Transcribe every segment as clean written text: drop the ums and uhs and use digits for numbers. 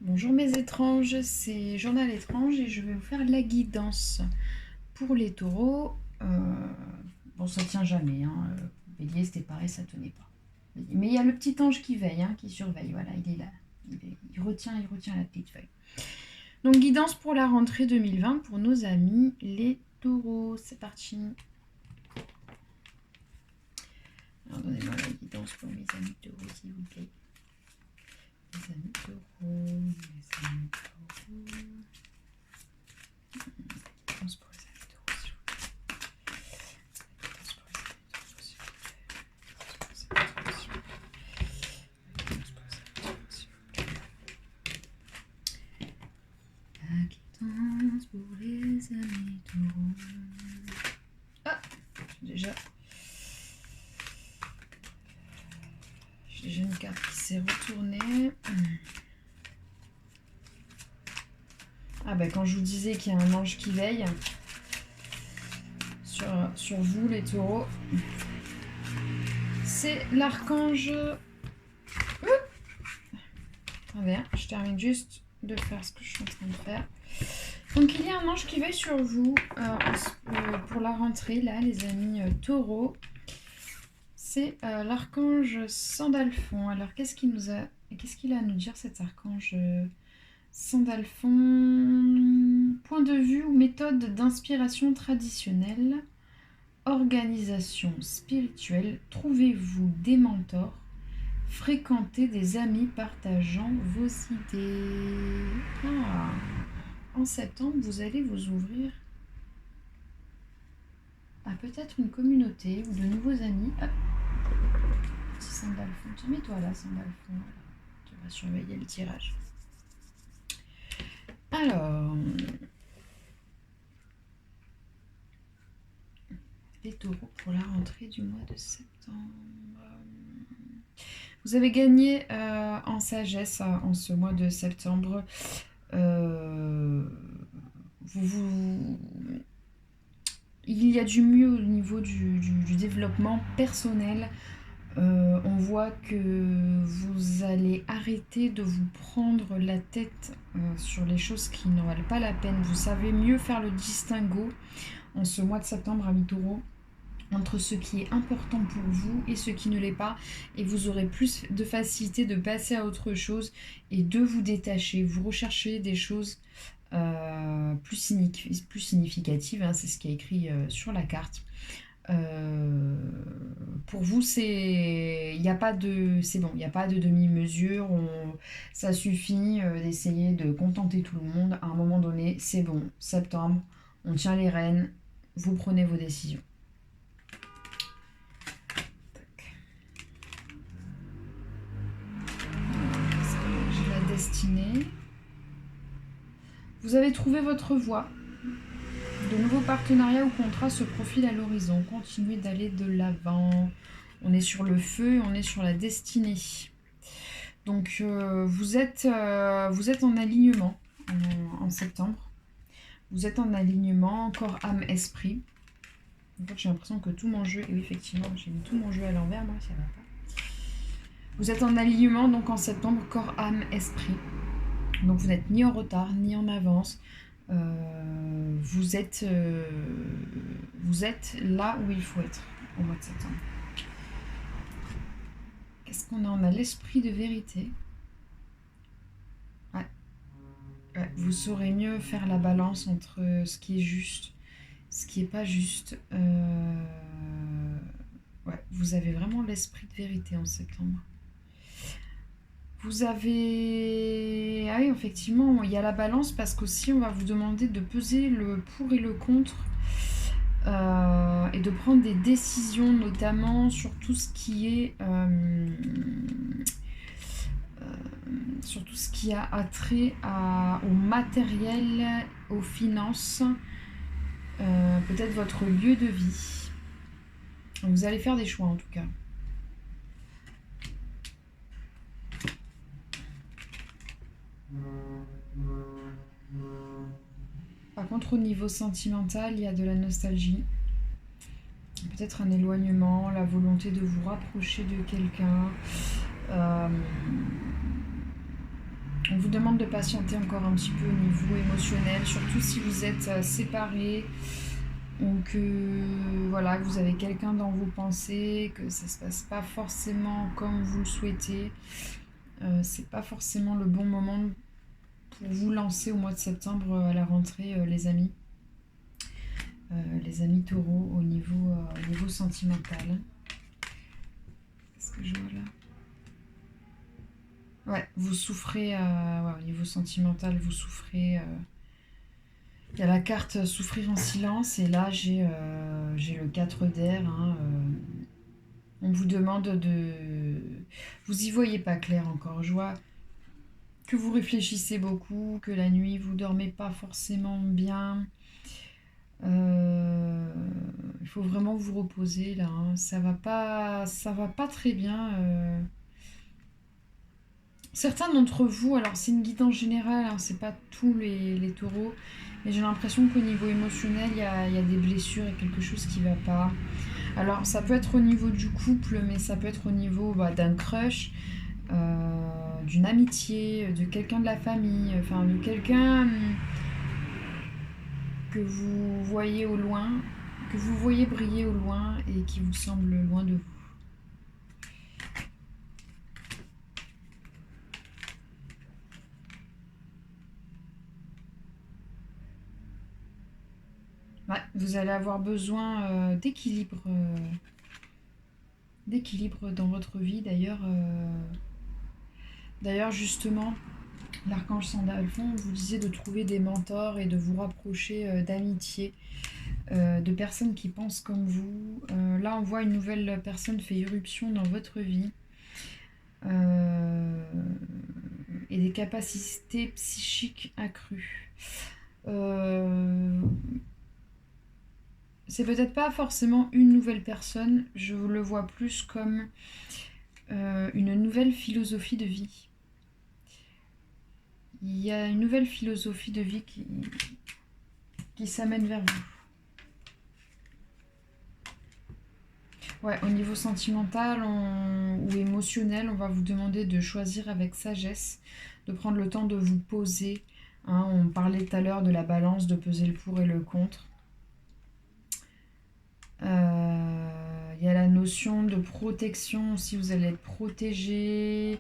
Bonjour mes étranges, c'est Journal étrange et je vais vous faire la guidance pour les taureaux. Bon, ça tient jamais, hein. Bélier, c'était pareil, ça tenait pas. Mais il y a le petit ange qui veille, hein, qui surveille, voilà, il est là. Il retient la petite feuille. Donc, guidance pour la rentrée 2020 pour nos amis les taureaux. C'est parti. Alors, donnez-moi la guidance pour mes amis taureaux, s'il vous plaît. Les amis taureaux, les amis taureaux. Guidance pour les amis taureaux, s'il vous plaît. Guidance pour les amis taureaux, s'il vous plaît. Guidance pour les amis taureaux, s'il vous plaît. La guidance pour les amis taureaux. Ah, j'ai déjà une carte qui s'est retournée. Ah ben quand je vous disais qu'il y a un ange qui veille sur vous les taureaux, c'est l'archange. Attendez, je termine juste de faire ce que je suis en train de faire. Donc il y a un ange qui veille sur vous pour la rentrée là les amis taureaux. C'est l'archange Sandalphon. Alors qu'est-ce qu'il a à nous dire cet archange Sandalphon? Point de vue ou méthode d'inspiration traditionnelle, organisation spirituelle, trouvez-vous des mentors, fréquentez des amis partageant vos idées. Ah, en septembre, vous allez vous ouvrir à peut-être une communauté ou de nouveaux amis. Ah, petit Sandalphon, tu mets-toi là, Sandalphon. Voilà. Tu vas surveiller le tirage. Alors, les taureaux pour la rentrée du mois de septembre. Vous avez gagné en sagesse en ce mois de septembre. Il y a du mieux au niveau du développement personnel. On voit que vous allez arrêter de vous prendre la tête sur les choses qui n'en valent pas la peine. Vous savez mieux faire le distinguo en ce mois de septembre, amis taureaux, entre ce qui est important pour vous et ce qui ne l'est pas, et vous aurez plus de facilité de passer à autre chose et de vous détacher. Vous recherchez des choses plus significatives, hein, c'est ce qui est écrit sur la carte. Pour vous, il n'y a pas de, c'est bon, il n'y a pas de demi-mesure. Ça suffit d'essayer de contenter tout le monde. À un moment donné, c'est bon. Septembre, on tient les rênes. Vous prenez vos décisions. J'ai la destinée. Vous avez trouvé votre voie. De nouveaux partenariats ou contrats se profilent à l'horizon. Continuez d'aller de l'avant. On est sur le feu, on est sur la destinée. Donc vous êtes en alignement en septembre. Vous êtes en alignement, corps, âme, esprit. En fait, j'ai l'impression que tout mon jeu... Et oui, effectivement, j'ai mis tout mon jeu à l'envers, moi, ça va pas. Vous êtes en alignement, donc en septembre, corps, âme, esprit. Donc vous n'êtes ni en retard, ni en avance. Vous êtes là où il faut être au mois de septembre. Qu'est-ce qu'on a? On a l'esprit de vérité. Ouais, vous saurez mieux faire la balance entre ce qui est juste, ce qui n'est pas juste. Ouais, vous avez vraiment l'esprit de vérité en septembre. Vous avez... Ah oui, effectivement, il y a la balance parce qu'aussi on va vous demander de peser le pour et le contre et de prendre des décisions, notamment sur tout ce qui est... sur tout ce qui a attrait au matériel, aux finances, peut-être votre lieu de vie. Vous allez faire des choix en tout cas. Par contre, au niveau sentimental, il y a de la nostalgie. Peut-être un éloignement, la volonté de vous rapprocher de quelqu'un. On vous demande de patienter encore un petit peu au niveau émotionnel, surtout si vous êtes séparés ou que voilà, vous avez quelqu'un dans vos pensées, que ça se passe pas forcément comme vous le souhaitez. C'est pas forcément le bon moment pour vous lancer au mois de septembre à la rentrée, les amis. Les amis taureaux au niveau sentimental. Qu'est-ce que je vois là? Ouais, vous souffrez, ouais, au niveau sentimental, vous souffrez. Il y a la carte souffrir en silence et là j'ai le 4 d'air. Hein, on vous demande de... Vous y voyez pas clair encore. Je vois que vous réfléchissez beaucoup, que la nuit vous dormez pas forcément bien. Il faut vraiment vous reposer là. Hein. Ça va pas très bien. Certains d'entre vous, alors c'est une guidance générale, hein, c'est pas tous les taureaux, mais j'ai l'impression qu'au niveau émotionnel, il y a des blessures et quelque chose qui va pas. Alors ça peut être au niveau du couple, mais ça peut être au niveau d'un crush, d'une amitié, de quelqu'un de la famille, enfin de quelqu'un que vous voyez au loin, que vous voyez briller au loin et qui vous semble loin de vous. Ouais, vous allez avoir besoin d'équilibre dans votre vie. D'ailleurs justement, l'archange Sandalphon vous disait de trouver des mentors et de vous rapprocher d'amitié, de personnes qui pensent comme vous. Là, on voit une nouvelle personne fait irruption dans votre vie. Et des capacités psychiques accrues. C'est peut-être pas forcément une nouvelle personne, je le vois plus comme une nouvelle philosophie de vie. Il y a une nouvelle philosophie de vie qui s'amène vers vous. Ouais, au niveau sentimental ou émotionnel, on va vous demander de choisir avec sagesse, de prendre le temps de vous poser. Hein, on parlait tout à l'heure de la balance, de peser le pour et le contre. Il y a la notion de protection, si vous allez être protégé.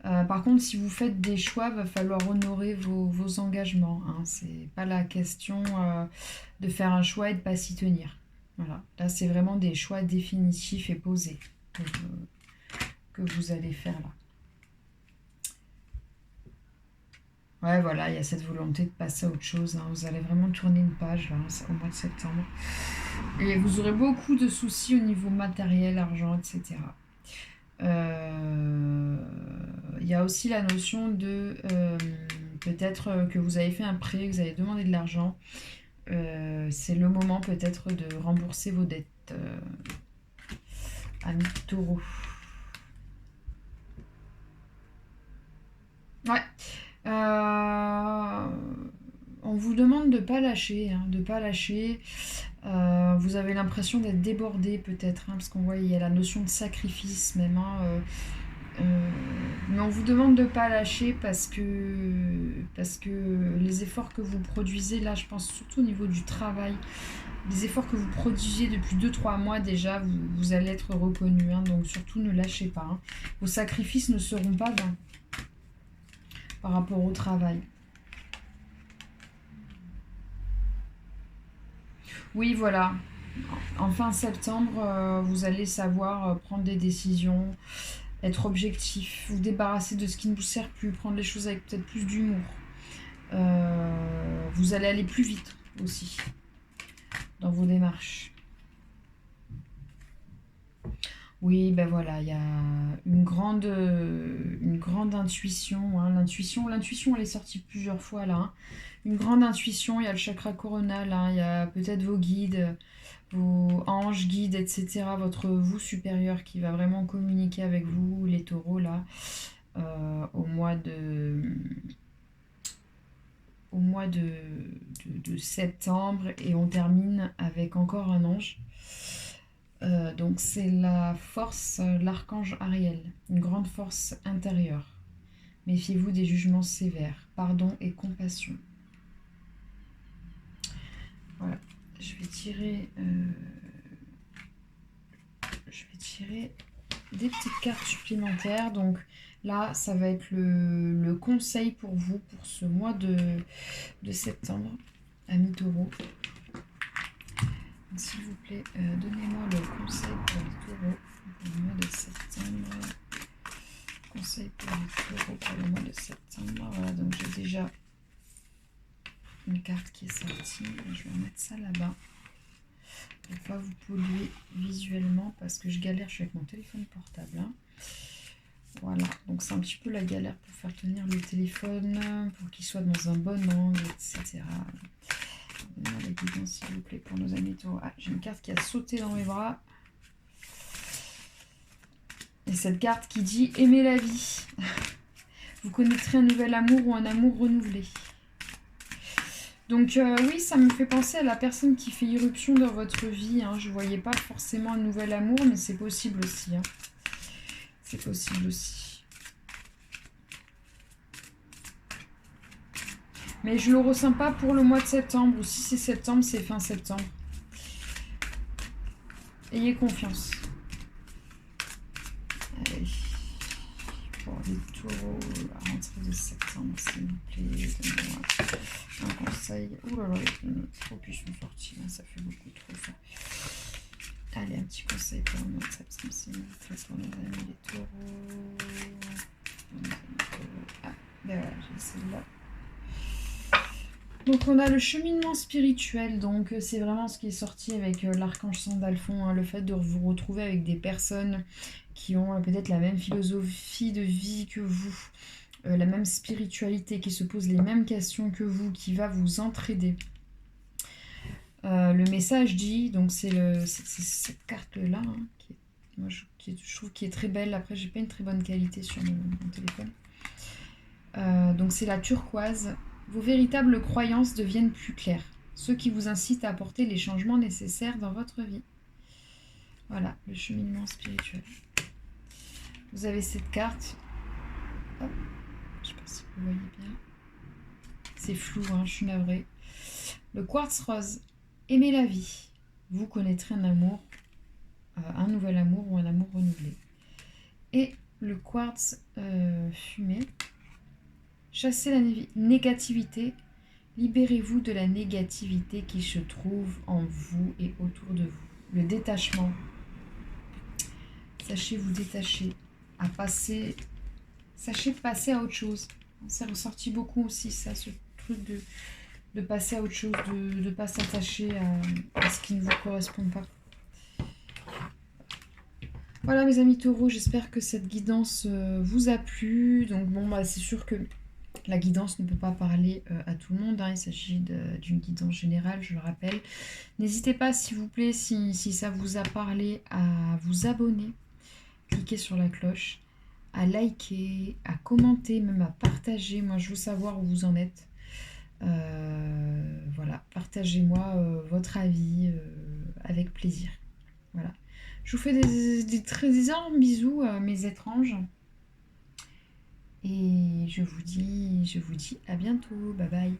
Par contre, si vous faites des choix, il va falloir honorer vos engagements. Hein. C'est pas la question de faire un choix et de ne pas s'y tenir. Voilà. Là, c'est vraiment des choix définitifs et posés que vous allez faire là. Ouais, voilà, il y a cette volonté de passer à autre chose. Hein. Vous allez vraiment tourner une page là, au mois de septembre. Et vous aurez beaucoup de soucis au niveau matériel, argent, etc. Il y a aussi la notion de peut-être que vous avez fait un prêt, que vous avez demandé de l'argent. C'est le moment peut-être de rembourser vos dettes, amis taureaux. Ouais. On vous demande de ne pas lâcher, hein, de pas lâcher. Vous avez l'impression d'être débordé peut-être, hein, parce qu'on voit il y a la notion de sacrifice même. Hein, mais on vous demande de ne pas lâcher parce que les efforts que vous produisez, là je pense surtout au niveau du travail, les efforts que vous produisiez depuis 2-3 mois déjà, vous allez être reconnu. Hein, donc surtout ne lâchez pas. Hein. Vos sacrifices ne seront pas vains par rapport au travail. Oui, voilà. En fin septembre, vous allez savoir prendre des décisions, être objectif, vous débarrasser de ce qui ne vous sert plus, prendre les choses avec peut-être plus d'humour. Vous allez aller plus vite aussi dans vos démarches. Oui, ben voilà, il y a une grande intuition. Hein. L'intuition, elle est sortie plusieurs fois là. Hein. Une grande intuition, il y a le chakra coronal, hein. Il y a peut-être vos guides, vos anges, guides, etc. Votre vous supérieur qui va vraiment communiquer avec vous, les taureaux là, au mois de septembre. Et on termine avec encore un ange. Donc c'est la force, l'archange Ariel, une grande force intérieure. Méfiez-vous des jugements sévères. Pardon et compassion. Voilà. Je vais tirer des petites cartes supplémentaires. Donc là, ça va être le conseil pour vous pour ce mois de septembre, amis taureaux. S'il vous plaît, donnez-moi le conseil pour les taureaux pour le mois de septembre. Conseil pour les taureaux pour le mois de septembre. Voilà, donc j'ai déjà une carte qui est sortie. Je vais remettre ça là-bas. Pour ne pas vous polluer visuellement parce que je galère, je suis avec mon téléphone portable. Hein. Voilà, donc c'est un petit peu la galère pour faire tenir le téléphone, pour qu'il soit dans un bon angle, etc. Donnez-moi la guidance s'il vous plaît pour nos amis taureaux. Ah, j'ai une carte qui a sauté dans mes bras. Et cette carte qui dit « Aimez la vie ». Vous connaîtrez un nouvel amour ou un amour renouvelé. Donc oui, ça me fait penser à la personne qui fait irruption dans votre vie. Hein. Je ne voyais pas forcément un nouvel amour, mais c'est possible aussi. Hein. C'est possible aussi. Mais je ne le ressens pas pour le mois de septembre. Ou si c'est septembre, c'est fin septembre. Ayez confiance. Allez. Pour les taureaux, la rentrée de septembre, s'il vous plaît, donnez-moi un conseil. Ouh là là, trop qui sont sortis, là, ça fait beaucoup trop ça. Allez, un petit conseil pour le mois de septembre, s'il vous plaît, pour nos amis les taureaux. Ah, ben voilà, j'ai celle-là. Donc on a le cheminement spirituel, donc c'est vraiment ce qui est sorti avec l'archange Sandalphon, hein, le fait de vous retrouver avec des personnes qui ont peut-être la même philosophie de vie que vous, la même spiritualité, qui se posent les mêmes questions que vous, qui va vous entraider. Le message dit, donc c'est cette carte-là, hein, je trouve qui est très belle. Après, j'ai pas une très bonne qualité sur mon téléphone. Donc c'est la turquoise. Vos véritables croyances deviennent plus claires, ce qui vous incite à apporter les changements nécessaires dans votre vie. Voilà, le cheminement spirituel. Vous avez cette carte. Hop. Je ne sais pas si vous voyez bien. C'est flou, hein, je suis navrée. Le quartz rose. Aimez la vie. Vous connaîtrez un amour, un nouvel amour ou un amour renouvelé. Et le quartz fumé. Chassez la négativité. Libérez-vous de la négativité qui se trouve en vous et autour de vous. Le détachement. Sachez vous détacher. Sachez passer à autre chose. C'est ressorti beaucoup aussi, ça, ce truc de passer à autre chose, de ne pas s'attacher à ce qui ne vous correspond pas. Voilà mes amis taureaux, j'espère que cette guidance vous a plu. Donc bon, bah, c'est sûr que la guidance ne peut pas parler à tout le monde, hein. Il s'agit d'une guidance générale, je le rappelle. N'hésitez pas, s'il vous plaît, si ça vous a parlé, à vous abonner, cliquez sur la cloche, à liker, à commenter, même à partager. Moi, je veux savoir où vous en êtes. Voilà, partagez-moi votre avis avec plaisir. Voilà. Je vous fais des énormes bisous, mes étranges. Et je vous dis à bientôt. Bye bye.